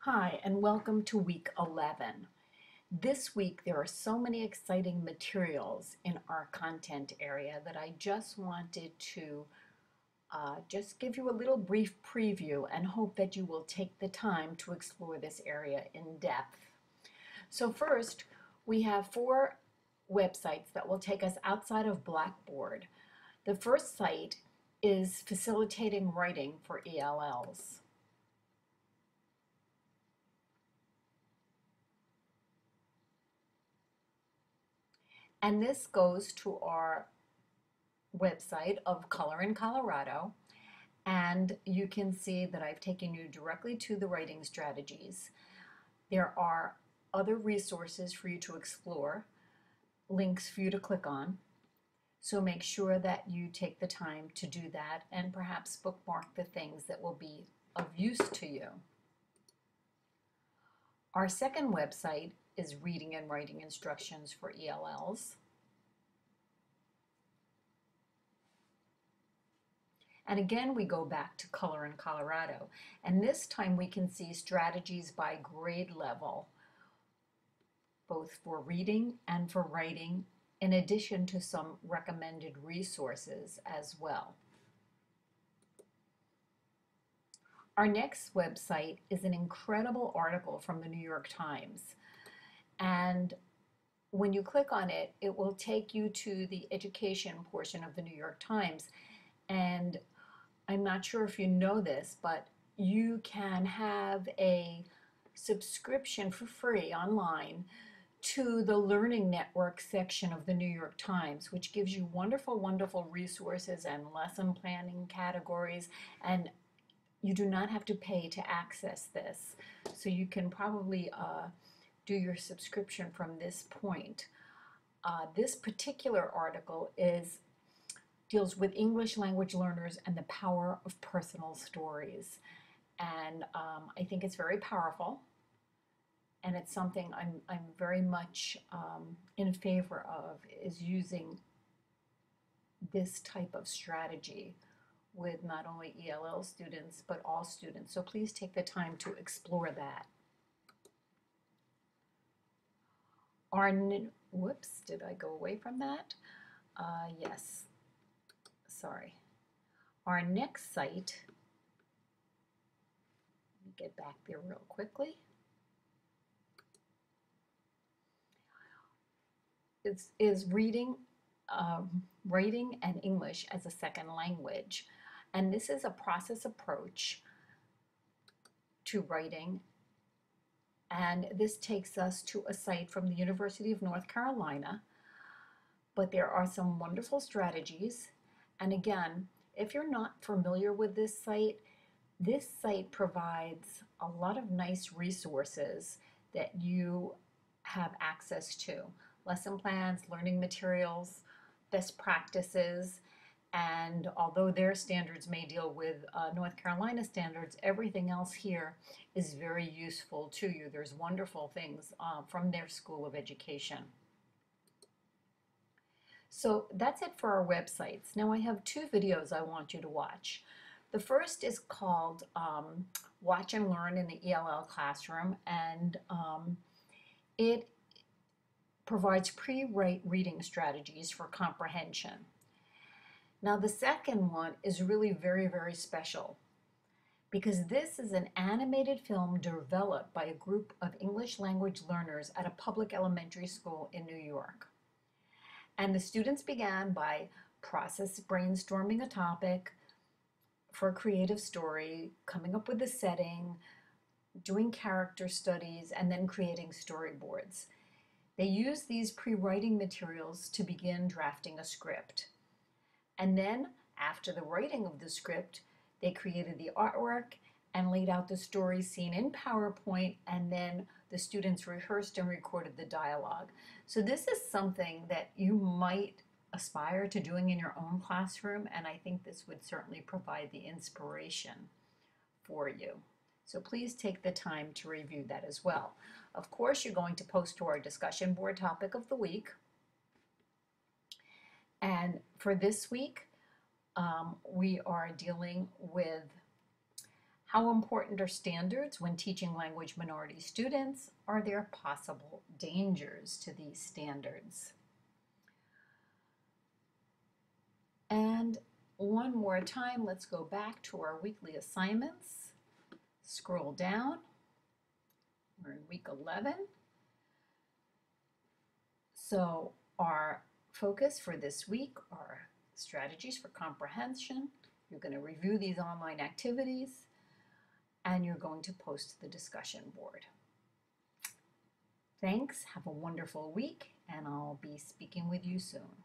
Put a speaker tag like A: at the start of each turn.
A: Hi, and welcome to week 11. This week, there are so many exciting materials in our content area that I just wanted to just give you a little brief preview and hope that you will take the time to explore this area in depth. So first, we have 4 websites that will take us outside of Blackboard. The first site is Facilitating Writing for ELLs. And this goes to our website of Color in Colorado, and you can see that I've taken you directly to the writing strategies. There are other resources for you to explore, links for you to click on, so make sure that you take the time to do that and perhaps bookmark the things that will be of use to you. Our second website is Reading and Writing Instructions for ELLs. And again, we go back to Color in Colorado. And this time we can see strategies by grade level, both for reading and for writing, in addition to some recommended resources as well. Our next website is an incredible article from the New York Times. And when you click on it, it will take you to the education portion of the New York Times. And I'm not sure if you know this, but you can have a subscription for free online to the Learning Network section of the New York Times, which gives you wonderful, wonderful resources and lesson planning categories, and you do not have to pay to access this. So you can probably do your subscription from this point. This particular article deals with English language learners and the power of personal stories. And I think it's very powerful, and it's something I'm very much in favor of, is using this type of strategy with not only ELL students, but all students. So please take the time to explore that. Whoops, did I go away from that? Yes. Sorry. Our next site, let me get back there real quickly, is reading, writing, and English as a second language. And this is a process approach to writing. And this takes us to a site from the University of North Carolina. But there are some wonderful strategies. And again, if you're not familiar with this site provides a lot of nice resources that you have access to. Lesson plans, learning materials, best practices, and although their standards may deal with North Carolina standards, everything else here is very useful to you. There's wonderful things from their School of Education. So that's it for our websites. Now I have 2 videos I want you to watch. The first is called Watch and Learn in the ELL Classroom, and it provides pre-reading strategies for comprehension. Now the second one is really very, very special, because this is an animated film developed by a group of English language learners at a public elementary school in New York. And the students began by brainstorming a topic for a creative story, coming up with the setting, doing character studies, and then creating storyboards. They used these pre-writing materials to begin drafting a script. And then, after the writing of the script, they created the artwork and laid out the story scene in PowerPoint, and then the students rehearsed and recorded the dialogue. So this is something that you might aspire to doing in your own classroom, and I think this would certainly provide the inspiration for you. So please take the time to review that as well. Of course, you're going to post to our discussion board topic of the week. And for this week, we are dealing with How important are standards when teaching language minority students? Are there possible dangers to these standards? And one more time, let's go back to our weekly assignments. Scroll down. We're in week 11. So our focus for this week are strategies for comprehension. You're going to review these online activities, and you're going to post the discussion board. Thanks. Have a wonderful week, and I'll be speaking with you soon.